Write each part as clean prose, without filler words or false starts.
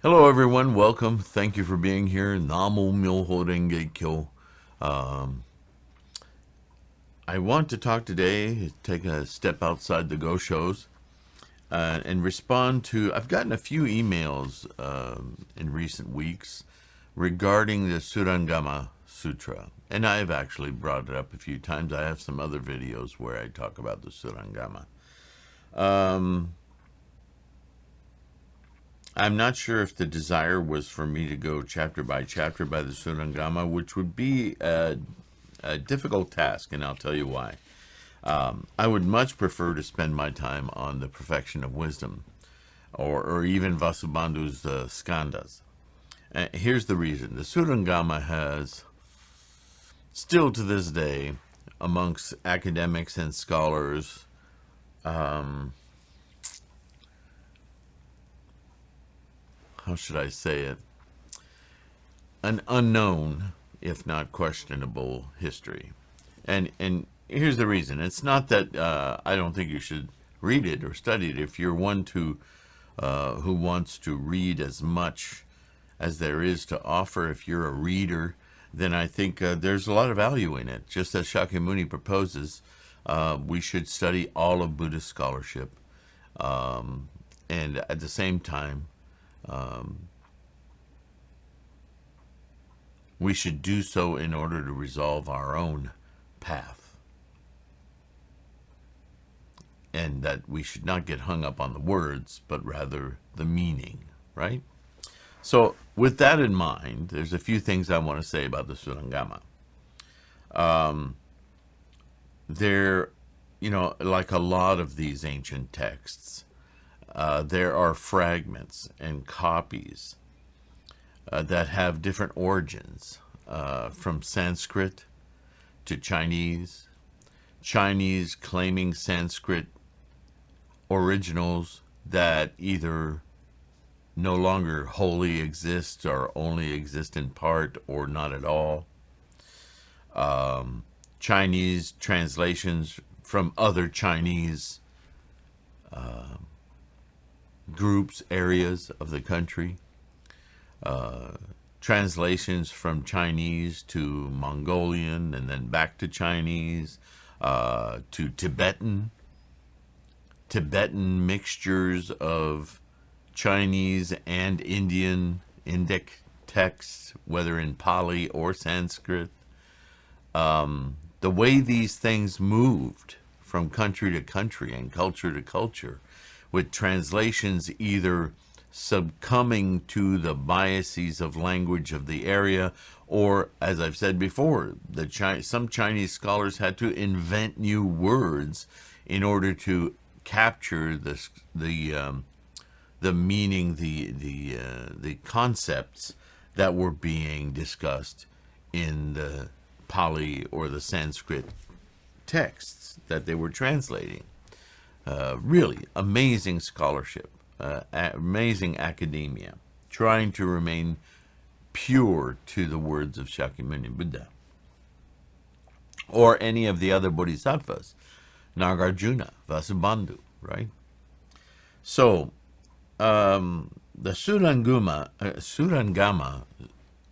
Hello, everyone. Welcome. Thank you for being here. Namo Myoho Renge Kyo. Um, I want to talk today, take a step outside the go shows, and respond to. I've gotten a few emails in recent weeks regarding the Surangama Sutra, and I've actually brought it up a few times. I have some other videos where I talk about the Surangama. I'm not sure if the desire was for me to go chapter by chapter by the Surangama, which would be a difficult task, and I'll tell you why. I would much prefer to spend my time on the perfection of wisdom, or even Vasubandhu's Skandhas. Here's the reason. The Surangama has, still to this day, amongst academics and scholars, how should I say it, an unknown, if not questionable, history. And here's the reason. It's not that I don't think you should read it or study it. If you're one who wants to read as much as there is to offer, if you're a reader, then I think there's a lot of value in it. Just as Shakyamuni proposes, we should study all of Buddhist scholarship, and at the same time, we should do so in order to resolve our own path, and that we should not get hung up on the words, but rather the meaning, right? So with that in mind, there's a few things I want to say about the Surangama. There, like a lot of these ancient texts, there are fragments and copies that have different origins, from Sanskrit to Chinese, Chinese claiming Sanskrit originals that either no longer wholly exist or only exist in part or not at all. Chinese translations from other Chinese groups, areas of the country. Translations from Chinese to Mongolian and then back to Chinese, to Tibetan mixtures of Chinese and Indian Indic texts, whether in Pali or Sanskrit. The way these things moved from country to country and culture to culture, with translations either succumbing to the biases of language of the area, or, as I've said before, some Chinese scholars had to invent new words in order to capture the meaning, the concepts that were being discussed in the Pali or the Sanskrit texts that they were translating. Really amazing scholarship, amazing academia, trying to remain pure to the words of Shakyamuni Buddha, or any of the other bodhisattvas, Nagarjuna, Vasubandhu, right? So, the Surangama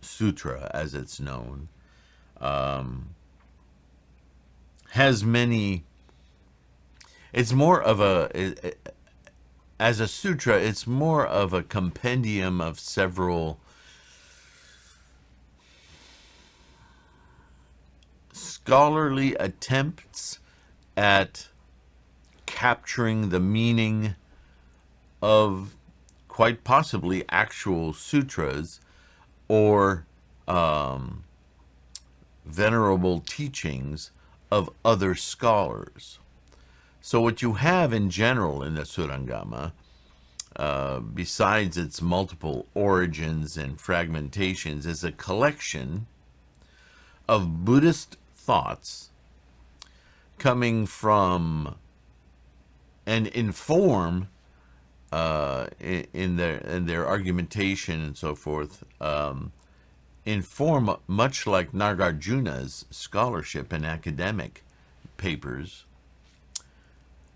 Sutra, as it's known, has many. It's more of as a sutra, it's more of a compendium of several scholarly attempts at capturing the meaning of quite possibly actual sutras or venerable teachings of other scholars. So what you have in general in the Surangama, besides its multiple origins and fragmentations, is a collection of Buddhist thoughts coming from and inform in their argumentation and so forth, inform, much like Nagarjuna's scholarship and academic papers,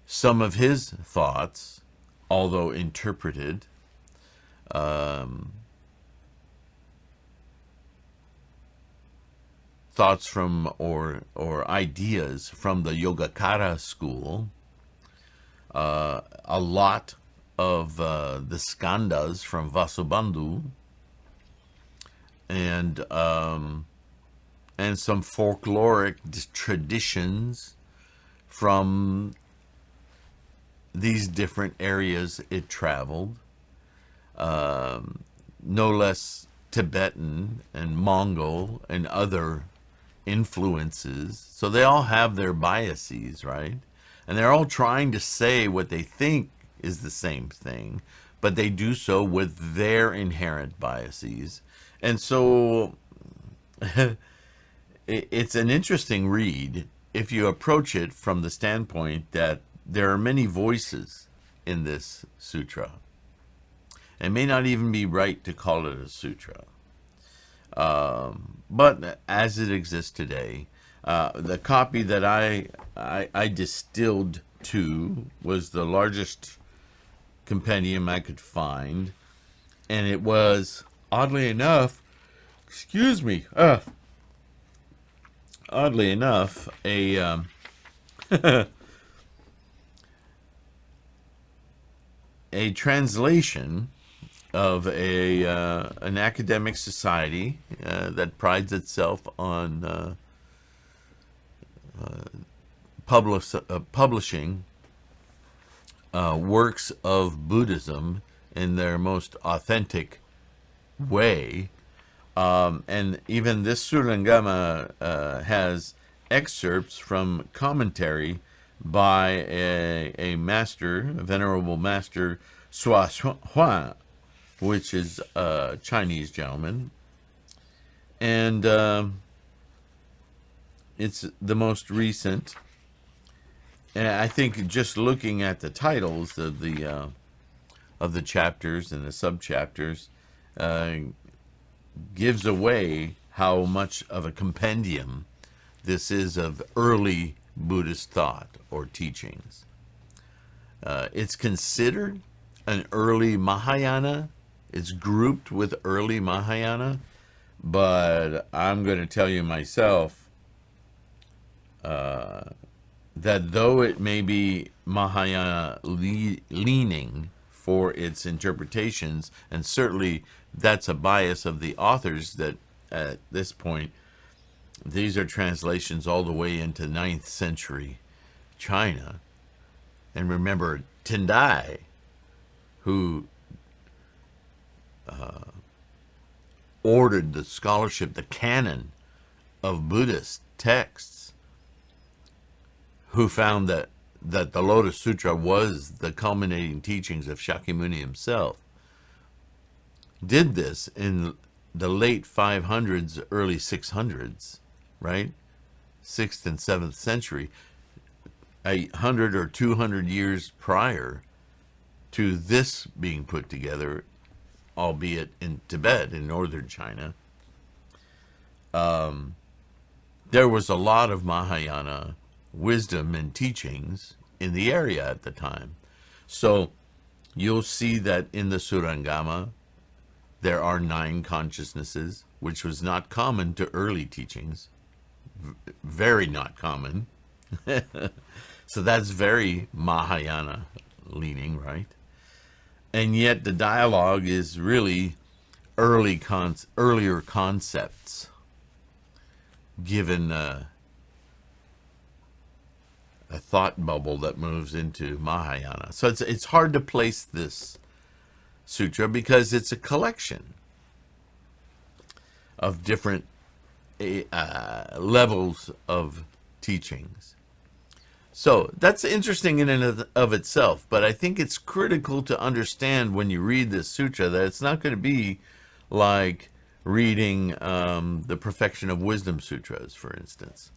some of his thoughts, although interpreted, um, thoughts from or ideas from the Yogacara school, a lot of the Skandhas from Vasubandhu, and some folkloric traditions from these different areas it traveled, no less Tibetan and Mongol and other influences. So they all have their biases, right? And they're all trying to say what they think is the same thing, but they do so with their inherent biases. And so it's an interesting read if you approach it from the standpoint that there are many voices in this sutra. It may not even be right to call it a sutra. But as it exists today, the copy that I distilled to was the largest compendium I could find, and it was, oddly enough, oddly enough, a a translation of an academic society that prides itself on publishing works of Buddhism in their most authentic way. And even this Surangama has excerpts from commentary by a master, a venerable master, Sua Huan, which is a Chinese gentleman. And it's the most recent. And I think just looking at the titles of the chapters and the sub-chapters gives away how much of a compendium this is of early Buddhist thought or teachings. It's considered an early Mahayana. It's grouped with early Mahayana, but I'm going to tell you myself that though it may be Mahayana leaning for its interpretations, and certainly that's a bias of the authors, that at this point these are translations all the way into 9th century China. And remember, Tendai, who ordered the scholarship, the canon of Buddhist texts, who found that the Lotus Sutra was the culminating teachings of Shakyamuni himself, did this in the late 500s, early 600s, right? 6th and 7th century, 100 or 200 years prior to this being put together, albeit in Tibet, in northern China. There was a lot of Mahayana wisdom and teachings in the area at the time. So you'll see that in the Surangama, there are 9 consciousnesses, which was not common to early teachings. Very not common. So that's very Mahayana leaning, right? And yet the dialogue is really earlier concepts given a thought bubble that moves into Mahayana. So it's hard to place this sutra because it's a collection of different levels of teachings. So that's interesting in and of itself, but I think it's critical to understand when you read this sutra that it's not going to be like reading the Perfection of Wisdom Sutras, for instance,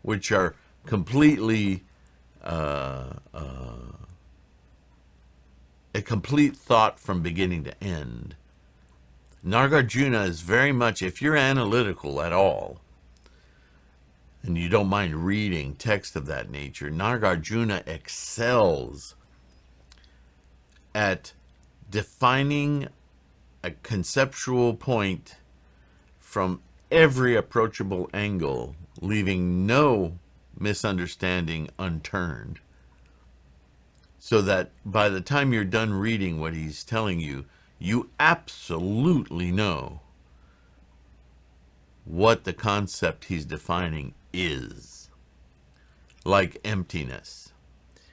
which are completely a complete thought from beginning to end. Nagarjuna is very much, if you're analytical at all, and you don't mind reading text of that nature, Nagarjuna excels at defining a conceptual point from every approachable angle, leaving no misunderstanding unturned, so that by the time you're done reading what he's telling you, you absolutely know what the concept he's defining is, like emptiness.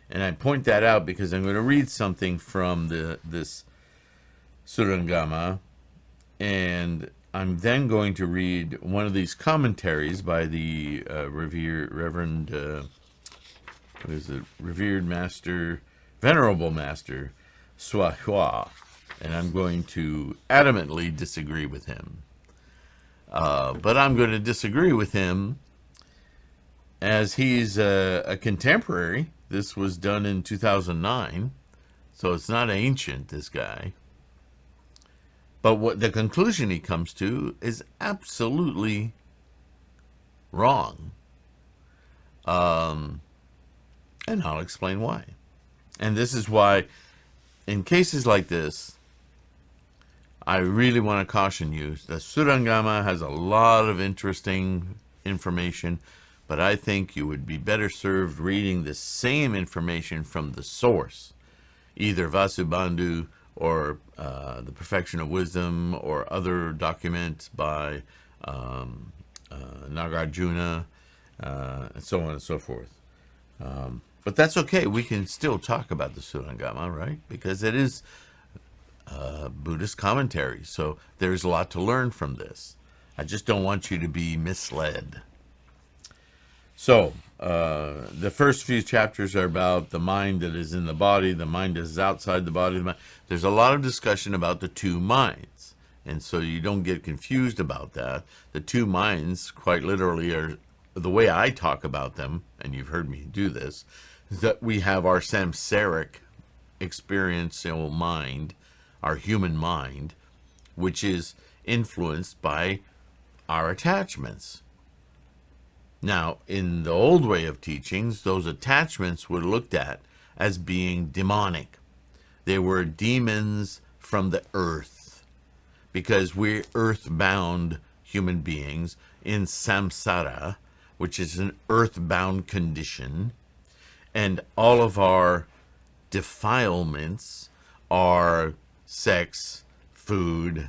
And I point that out because I'm going to read something from this Surangama, and I'm then going to read one of these commentaries by the revered master, venerable master, Hua, and I'm going to adamantly disagree with him. But I'm going to disagree with him as he's a contemporary. This was done in 2009, so it's not ancient, this guy. But what the conclusion he comes to is absolutely wrong. And I'll explain why. And this is why, in cases like this, I really want to caution you. The Surangama has a lot of interesting information, but I think you would be better served reading the same information from the source, either Vasubandhu or the Perfection of Wisdom or other documents by Nagarjuna, and so on and so forth. But that's okay. We can still talk about the Surangama, right? Because it is Buddhist commentary, so there's a lot to learn from this. I just don't want you to be misled. So, the first few chapters are about the mind that is in the body, the mind that is outside the body. There's a lot of discussion about the two minds, and so you don't get confused about that. The two minds, quite literally, are the way I talk about them, and you've heard me do this, is that we have our samsaric experiential mind, our human mind, which is influenced by our attachments. Now, in the old way of teachings, those attachments were looked at as being demonic. They were demons from the earth, because we're earthbound human beings in samsara, which is an earthbound condition, and all of our defilements are sex, food,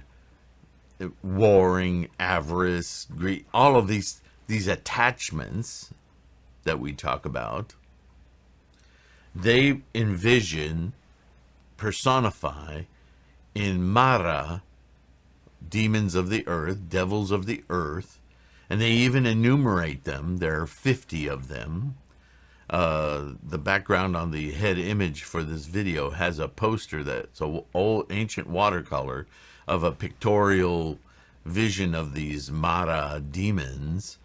warring, avarice, greed, all of these attachments that we talk about. They envision, personify in Mara, demons of the earth, devils of the earth, and they even enumerate them. There are 50 of them. The background on the head image for this video has a poster that's an old ancient watercolor of a pictorial vision of these Mara demons.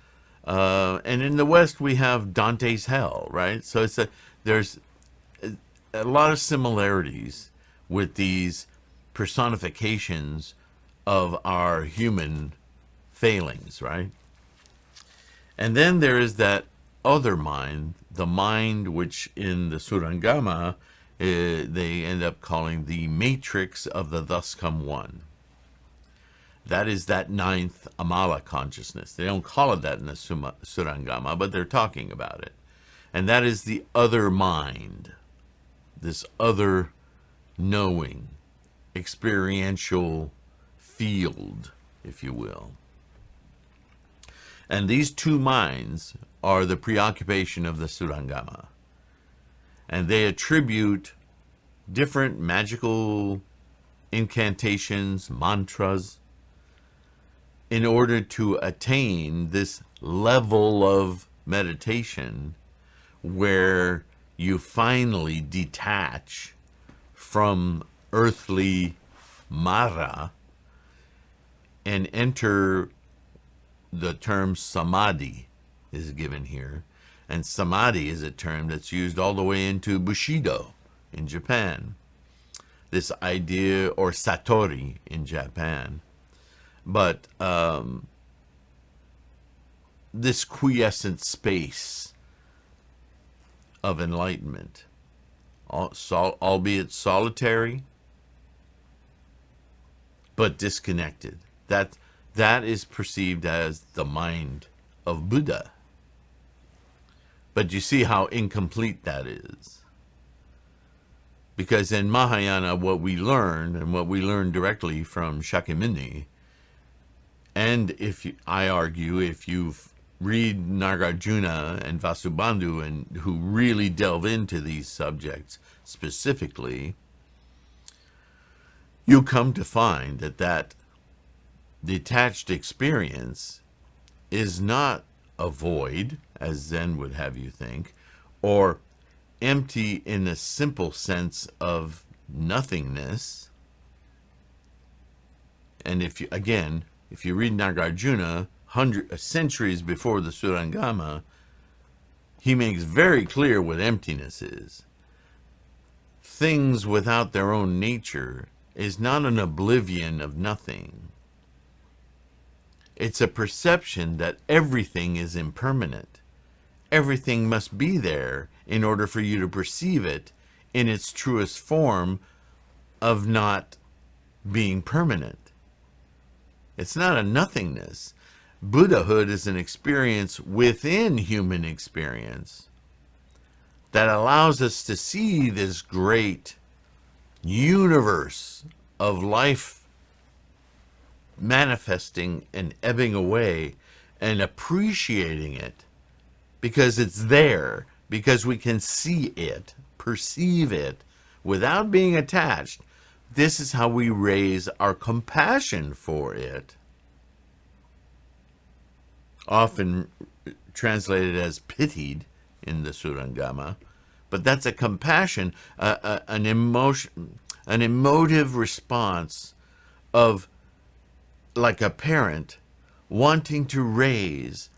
And in the West we have Dante's Hell, right? So there's a lot of similarities with these personifications of our human failings, right? And then there is that other mind, the mind which in the Surangama they end up calling the matrix of the thus come one. That is that ninth Amala consciousness. They don't call it that in the Surangama, but they're talking about it. And that is the other mind, this other knowing, experiential field, if you will. And these two minds are the preoccupation of the Surangama. And they attribute different magical incantations, mantras, in order to attain this level of meditation where you finally detach from earthly Mara and enter the term samadhi is given here. And samadhi is a term that's used all the way into Bushido in Japan. This idea, or satori in Japan. But this quiescent space of enlightenment, albeit solitary, but disconnected. That is perceived as the mind of Buddha. But you see how incomplete that is. Because in Mahayana, what we learn, and what we learn directly from Shakyamuni, and I argue, if you read Nagarjuna and Vasubandhu, and who really delve into these subjects specifically, you come to find that detached experience is not a void, as Zen would have you think, or empty in a simple sense of nothingness. And if you read Nagarjuna, centuries before the Surangama, he makes very clear what emptiness is. Things without their own nature is not an oblivion of nothing. It's a perception that everything is impermanent. Everything must be there in order for you to perceive it in its truest form of not being permanent. It's not a nothingness. Buddhahood is an experience within human experience that allows us to see this great universe of life manifesting and ebbing away, and appreciating it because it's there, because we can see it, perceive it without being attached. This is how we raise our compassion for it, often translated as pitied in the Surangama, but that's a compassion, an emotive response of, like a parent wanting to raise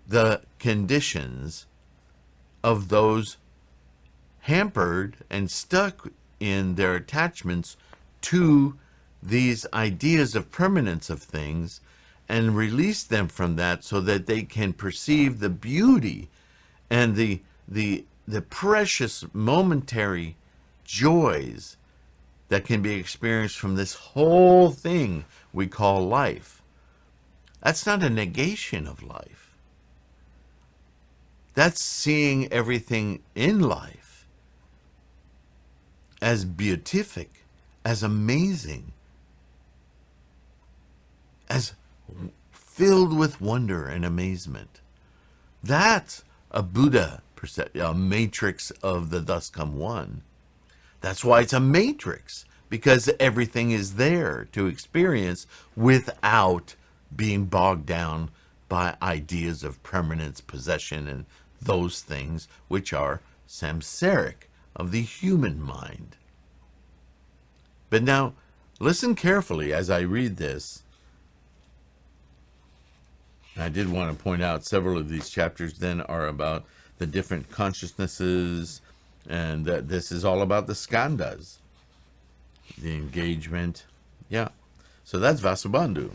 the conditions of those hampered and stuck in their attachments to these ideas of permanence of things, and release them from that so that they can perceive the beauty and the precious momentary joys that can be experienced from this whole thing we call life. That's not a negation of life. That's seeing everything in life as beatific, as amazing, as filled with wonder and amazement. That's a Buddha perception, a matrix of the thus come one. That's why it's a matrix, because everything is there to experience without being bogged down by ideas of permanence, possession, and those things which are samsaric of the human mind. But now, listen carefully as I read this. I did want to point out several of these chapters then are about the different consciousnesses, and that this is all about the skandhas, the engagement. Yeah, so that's Vasubandhu.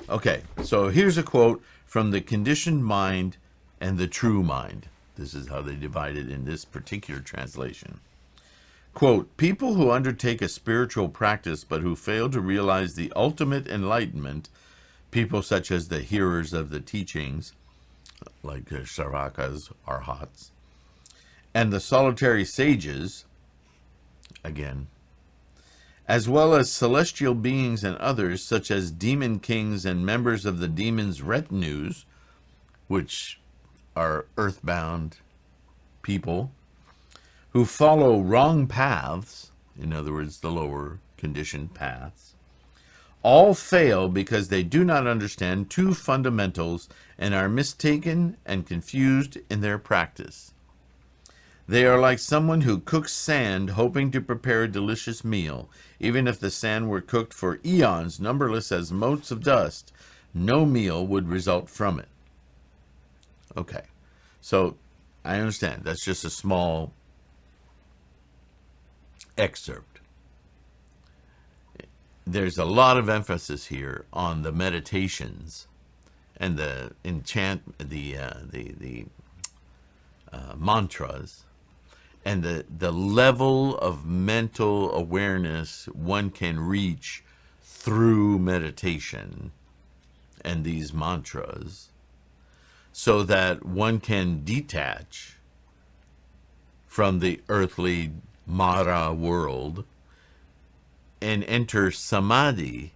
Okay, so here's a quote from the conditioned mind and the true mind. This is how they divide it in this particular translation. Quote, people who undertake a spiritual practice but who fail to realize the ultimate enlightenment, people such as the hearers of the teachings, like the Sarakas, Arhats, and the solitary sages, again, as well as celestial beings and others, such as demon kings and members of the demons' retinues, which are earthbound people, who follow wrong paths, in other words, the lower conditioned paths, all fail because they do not understand two fundamentals and are mistaken and confused in their practice. They are like someone who cooks sand hoping to prepare a delicious meal. Even if the sand were cooked for eons, numberless as motes of dust, no meal would result from it. Okay, so I understand. That's just a small excerpt. There's a lot of emphasis here on the meditations and the mantras, and the level of mental awareness one can reach through meditation and these mantras, so that one can detach from the earthly Mara world and enter samadhi,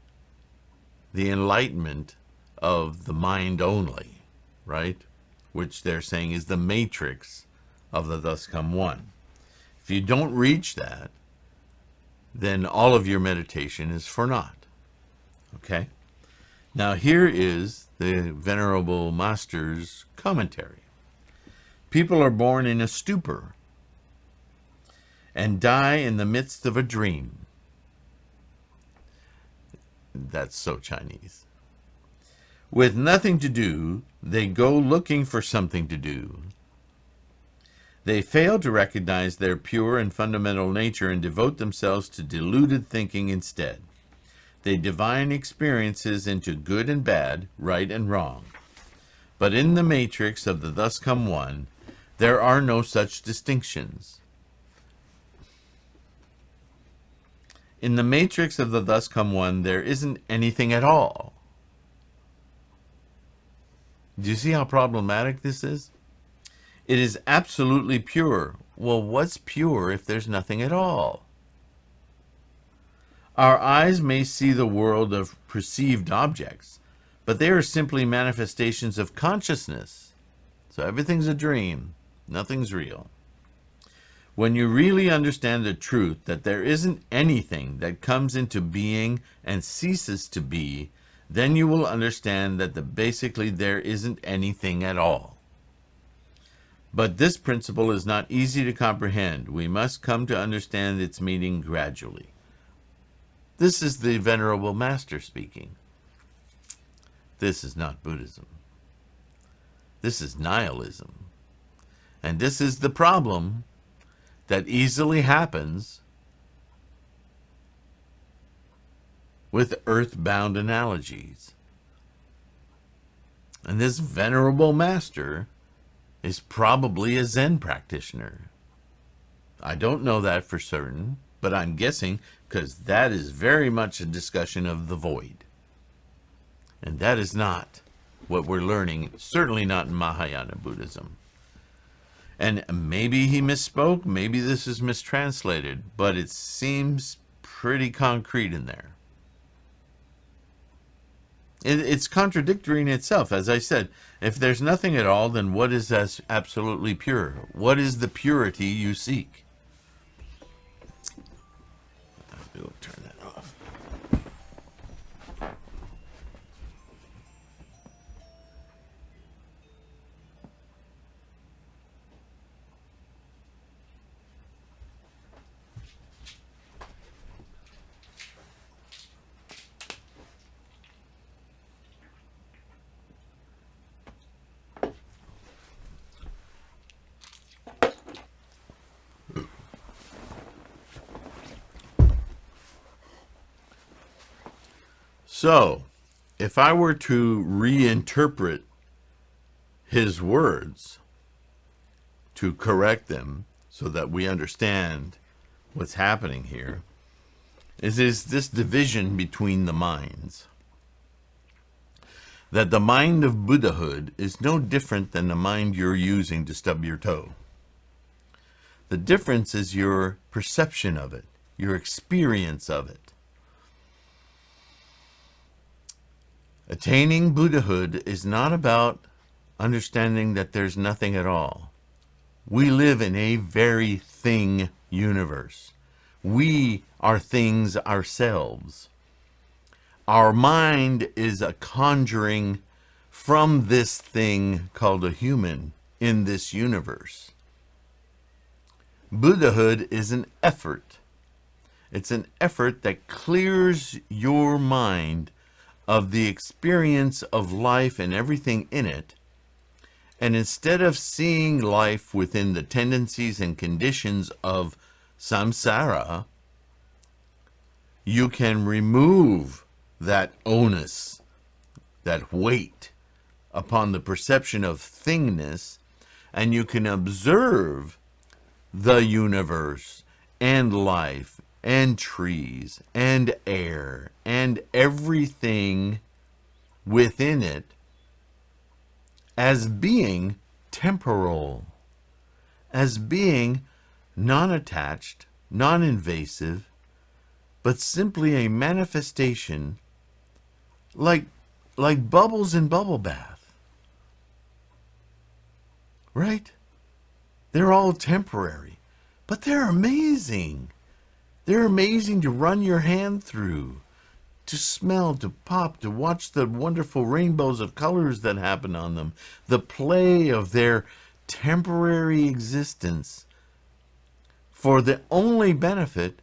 the enlightenment of the mind only, right? Which they're saying is the matrix of the thus come one. If you don't reach that, then all of your meditation is for naught. Okay? Now here is the Venerable Master's commentary. People are born in a stupor and die in the midst of a dream. That's so Chinese. With nothing to do, they go looking for something to do. They fail to recognize their pure and fundamental nature and devote themselves to deluded thinking instead. They divine experiences into good and bad, right and wrong. But in the matrix of the thus come one, there are no such distinctions. In the matrix of the thus come one, there isn't anything at all. Do you see how problematic this is? It is absolutely pure. Well, what's pure if there's nothing at all? Our eyes may see the world of perceived objects, but they are simply manifestations of consciousness. So everything's a dream. Nothing's real. When you really understand the truth that there isn't anything that comes into being and ceases to be, then you will understand that basically there isn't anything at all. But this principle is not easy to comprehend. We must come to understand its meaning gradually. This is the Venerable Master speaking. This is not Buddhism. This is nihilism. And this is the problem that easily happens with earthbound analogies. And this Venerable Master is probably a Zen practitioner. I don't know that for certain, but I'm guessing because that is very much a discussion of the void. And that is not what we're learning, certainly not in Mahayana Buddhism. And maybe he misspoke, maybe this is mistranslated, but it seems pretty concrete in there. It's contradictory in itself. As I said, if there's nothing at all, then what is absolutely pure? What is the purity you seek? We'll turn that off. So, if I were to reinterpret his words to correct them so that we understand what's happening here, is this division between the minds. That the mind of Buddhahood is no different than the mind you're using to stub your toe. The difference is your perception of it, your experience of it. Attaining Buddhahood is not about understanding that there's nothing at all. We live in a very thing universe. We are things ourselves. Our mind is a conjuring from this thing called a human in this universe. Buddhahood is an effort. It's an effort that clears your mind of the experience of life and everything in it, and instead of seeing life within the tendencies and conditions of samsara, you can remove that onus, that weight upon the perception of thingness, and you can observe the universe and life and trees and air and understand everything within it as being temporal, as being non-attached, non-invasive, but simply a manifestation like bubbles in bubble bath. Right? They're all temporary, but they're amazing. They're amazing to run your hand through, to smell, to pop, to watch the wonderful rainbows of colors that happen on them, the play of their temporary existence for the only benefit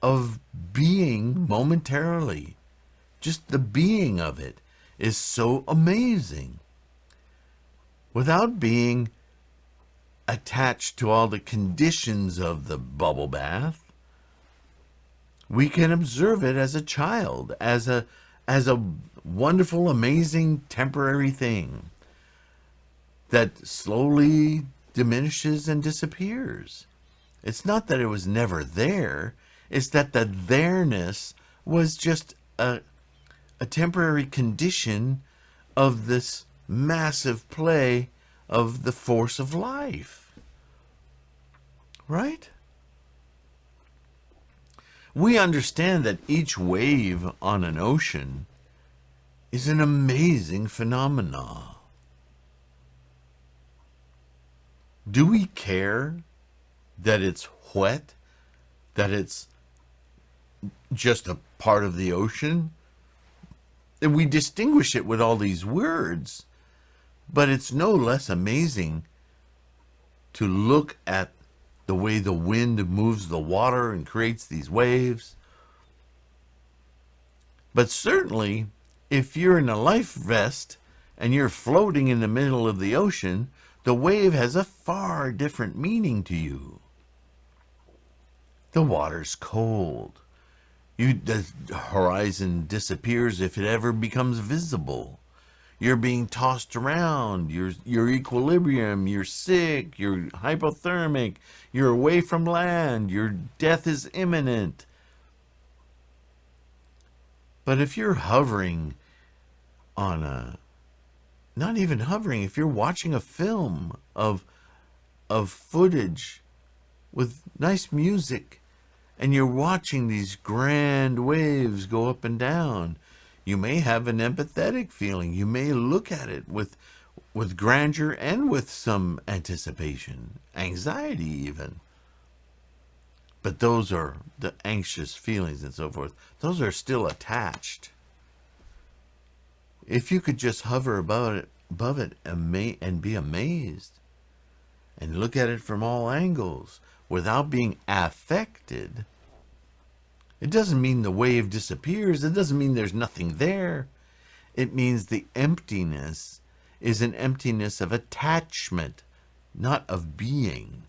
of being momentarily. Just the being of it is so amazing. Without being attached to all the conditions of the bubble bath, we can observe it as a child, as a wonderful, amazing, temporary thing that slowly diminishes and disappears. It's not that it was never there, it's that the there-ness was just a temporary condition of this massive play of the force of life. Right? We understand that each wave on an ocean is an amazing phenomenon. Do we care that it's wet, that it's just a part of the ocean? And we distinguish it with all these words, but it's no less amazing to look at the way the wind moves the water and creates these waves. But certainly, if you're in a life vest and you're floating in the middle of the ocean, the wave has a far different meaning to you. The water's cold. The horizon disappears if it ever becomes visible. You're being tossed around, your equilibrium, you're sick, you're hypothermic, you're away from land, your death is imminent. But if you're hovering on not even hovering, if you're watching a film of footage with nice music, and you're watching these grand waves go up and down, you may have an empathetic feeling. You may look at it with grandeur and with some anticipation, anxiety even. But those are the anxious feelings and so forth. Those are still attached. If you could just hover above it and be amazed and look at it from all angles without being affected, it doesn't mean the wave disappears. It doesn't mean there's nothing there. It means the emptiness is an emptiness of attachment, not of being.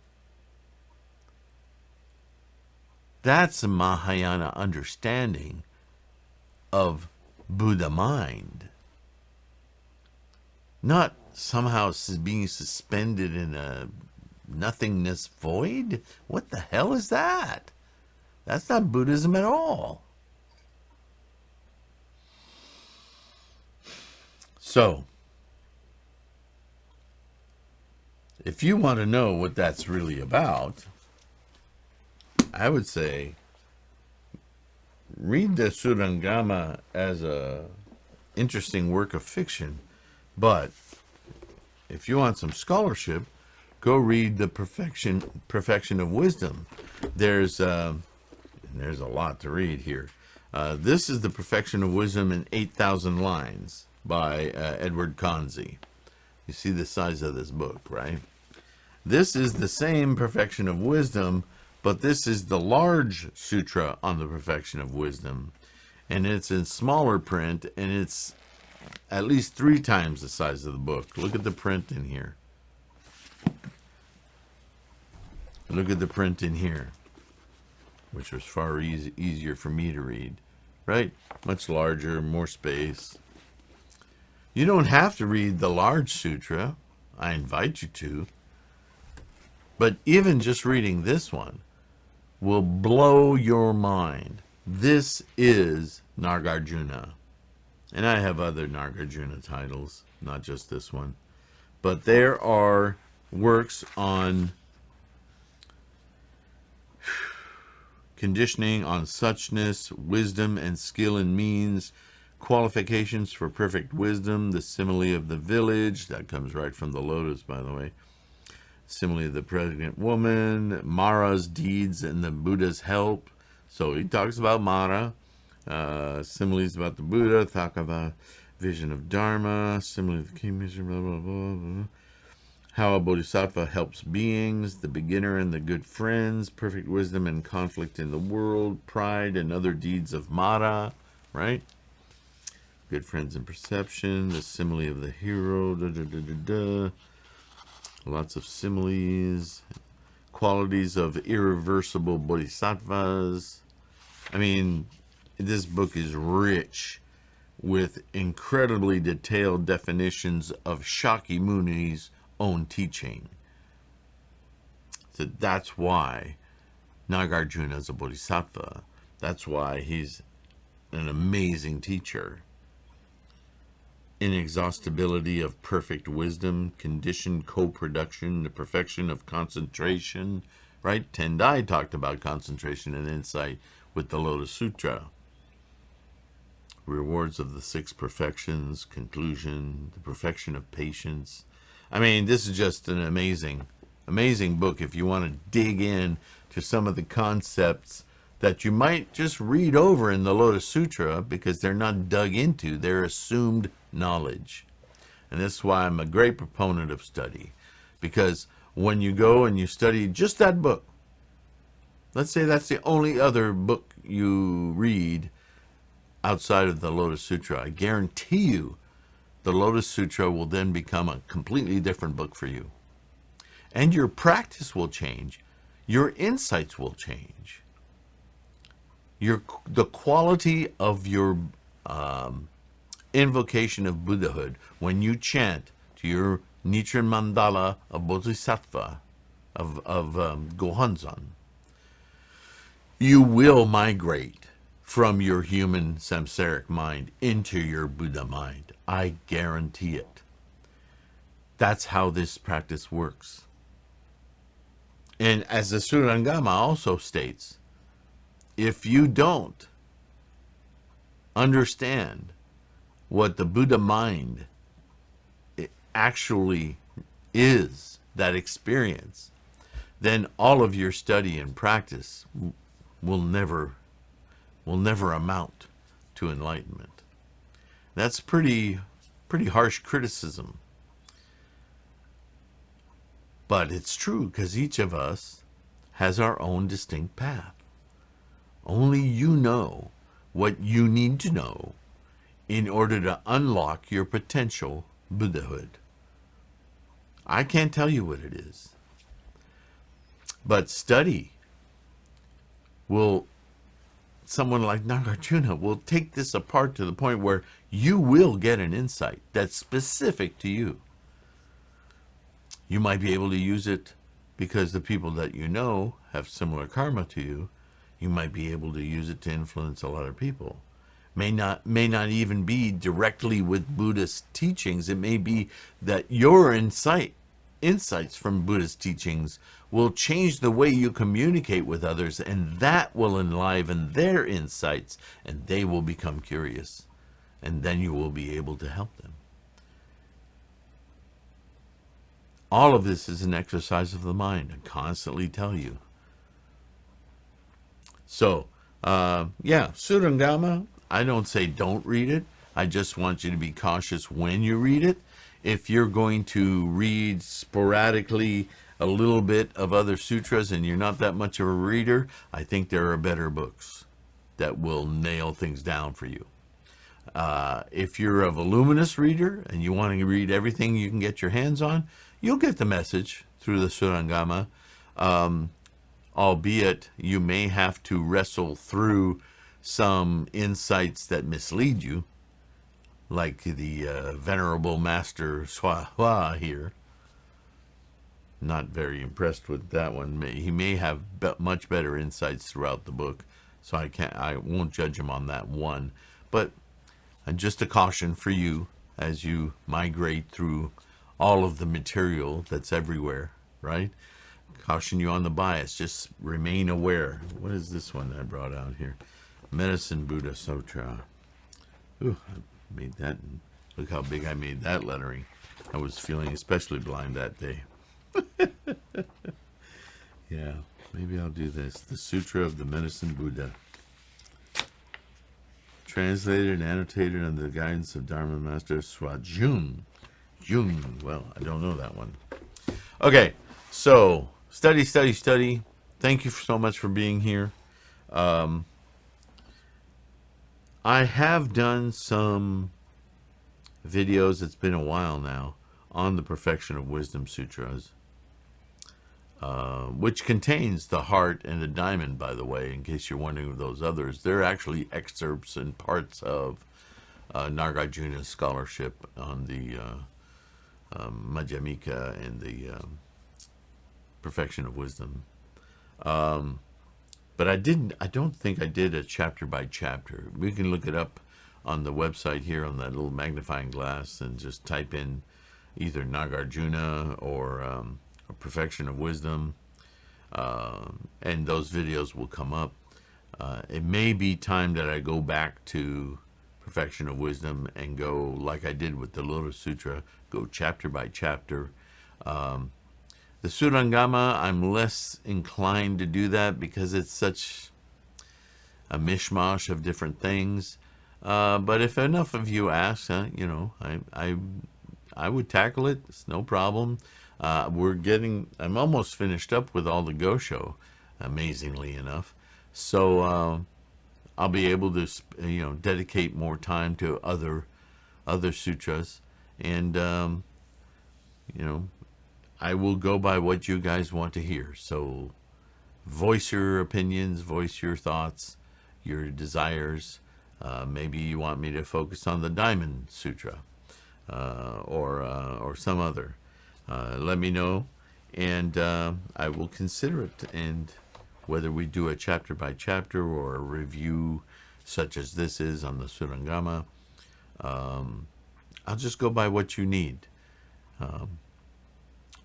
That's a Mahayana understanding of Buddha mind. Not somehow being suspended in a nothingness void. What the hell is that? That's not Buddhism at all. So, if you want to know what that's really about, I would say read the Surangama as a interesting work of fiction. But if you want some scholarship, go read the Perfection of Wisdom. There's a lot to read here. This is the Perfection of Wisdom in 8,000 lines by Edward Conzi. You see the size of this book, right? This is the same Perfection of Wisdom, but this is the large sutra on the Perfection of Wisdom. And it's in smaller print, and it's at least 3 times the size of the book. Look at the print in here. Look at the print in here, which was far easier for me to read, right? Much larger, more space. You don't have to read the large sutra. I invite you to. But even just reading this one will blow your mind. This is Nagarjuna. And I have other Nagarjuna titles, not just this one. But there are works on conditioning, on suchness, wisdom and skill and means, qualifications for perfect wisdom, the simile of the village, that comes right from the Lotus, by the way, simile of the pregnant woman, Mara's deeds and the Buddha's help. So he talks about Mara, similes about the Buddha, Thakava, vision of Dharma, simile of the kingmaker, blah, blah, blah, blah. How a bodhisattva helps beings, the beginner and the good friends, perfect wisdom and conflict in the world, pride and other deeds of Mara, right? Good friends and perception, the simile of the hero, da, da, da, da, da. Lots of similes, qualities of irreversible bodhisattvas. I mean, this book is rich with incredibly detailed definitions of Shakyamuni's own teaching. So that's why Nagarjuna is a bodhisattva. That's why he's an amazing teacher. Inexhaustibility of perfect wisdom, conditioned co-production, the perfection of concentration, right? Tendai talked about concentration and insight with the Lotus Sutra. Rewards of the six perfections, conclusion, the perfection of patience. I mean, this is just an amazing, amazing book if you want to dig in to some of the concepts that you might just read over in the Lotus Sutra because they're not dug into, they're assumed knowledge. And this is why I'm a great proponent of study. Because when you go and you study just that book, let's say that's the only other book you read outside of the Lotus Sutra, I guarantee you the Lotus Sutra will then become a completely different book for you. And your practice will change. Your insights will change. The quality of your invocation of Buddhahood, when you chant to your Nichiren Mandala of Bodhisattva, of Gohonzon, you will migrate from your human samsaric mind into your Buddha mind. I guarantee it. That's how this practice works. And as the Surangama also states, if you don't understand what the Buddha mind actually is, that experience, then all of your study and practice will never amount to enlightenment. That's pretty harsh criticism. But it's true, because each of us has our own distinct path. Only you know what you need to know in order to unlock your potential Buddhahood. I can't tell you what it is. But study will, someone like Nagarjuna will take this apart to the point where you will get an insight that's specific to you. You might be able to use it because the people that you know have similar karma to you. You might be able to use it to influence a lot of people. May not even be directly with Buddhist teachings. It may be that your insights from Buddhist teachings will change the way you communicate with others, and that will enliven their insights, and they will become curious, and then you will be able to help them. All of this is an exercise of the mind. I constantly tell you. So, Surangama, I don't say don't read it. I just want you to be cautious when you read it. If you're going to read sporadically a little bit of other sutras and you're not that much of a reader, I think there are better books that will nail things down for you. If you're a voluminous reader and you want to read everything you can get your hands on, you'll get the message through the Surangama, albeit you may have to wrestle through some insights that mislead you, like the Venerable Master Swahwa here. Not very impressed with that one. He may have much better insights throughout the book. So I won't judge him on that one. But just a caution for you as you migrate through all of the material that's everywhere, right? Caution you on the bias. Just remain aware. What is this one I brought out here? Medicine Buddha Sutra. Ooh, I made that. Look how big I made that lettering. I was feeling especially blind that day. Yeah, maybe I'll do this. The Sutra of the Medicine Buddha. Translated and annotated under the guidance of Dharma Master Swajun. Well, I don't know that one. Okay, so study. Thank you so much for being here. I have done some videos, it's been a while now, on the Perfection of Wisdom Sutras, which contains the heart and the diamond, by the way, in case you're wondering of those others. They're actually excerpts and parts of Nagarjuna's scholarship on the Madhyamika and the Perfection of Wisdom. But I don't think I did a chapter by chapter. We can look it up on the website here on that little magnifying glass and just type in either Nagarjuna or Perfection of Wisdom, and those videos will come up. It may be time that I go back to Perfection of Wisdom and go, like I did with the Lotus Sutra, go chapter by chapter. The Surangama, I'm less inclined to do that because it's such a mishmash of different things. But if enough of you ask, I would tackle it. It's no problem. I'm almost finished up with all the Gosho, amazingly enough. So I'll be able to, dedicate more time to other sutras, and I will go by what you guys want to hear. So voice your opinions, voice your thoughts, your desires. Maybe you want me to focus on the Diamond Sutra, or some other. Let me know, and I will consider it. And whether we do a chapter by chapter or a review such as this is on the Surangama, I'll just go by what you need.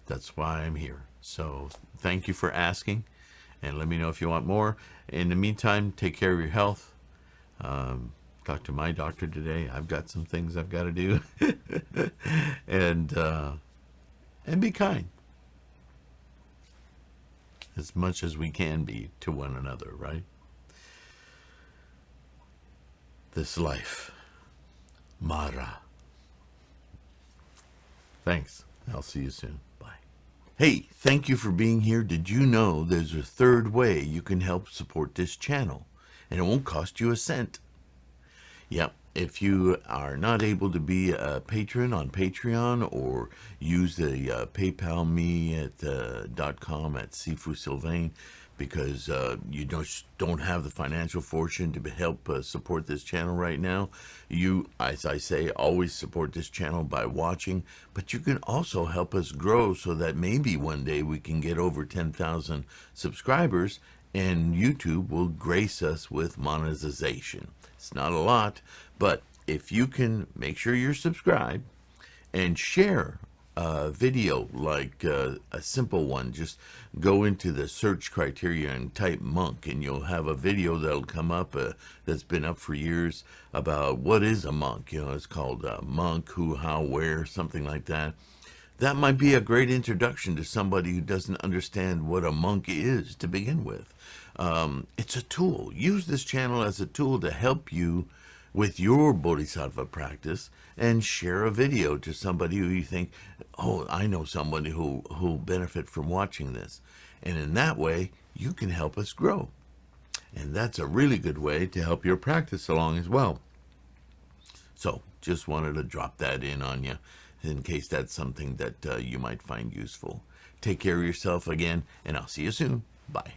That's why I'm here. So thank you for asking, and let me know if you want more. In the meantime, take care of your health. Talk to my doctor today. I've got some things I've got to do. And be kind. As much as we can be to one another, right? This life. Mara. Thanks. I'll see you soon. Bye. Hey, thank you for being here. Did you know there's a third way you can help support this channel? And it won't cost you a cent. Yep. If you are not able to be a patron on Patreon or use the PayPal me at .com at Sifu Sylvain because you don't have the financial fortune to help support this channel right now, you, as I say, always support this channel by watching, but you can also help us grow so that maybe one day we can get over 10,000 subscribers and YouTube will grace us with monetization. It's not a lot, but if you can make sure you're subscribed and share a video like a simple one, just go into the search criteria and type monk and you'll have a video that'll come up that's been up for years about what is a monk. It's called monk, who, how, where, something like that. That might be a great introduction to somebody who doesn't understand what a monk is to begin with. It's a tool. Use this channel as a tool to help you with your bodhisattva practice, and share a video to somebody who you think, oh, I know somebody who'll benefit from watching this. And in that way, you can help us grow. And that's a really good way to help your practice along as well. So just wanted to drop that in on you in case that's something that you might find useful. Take care of yourself again, and I'll see you soon. Bye.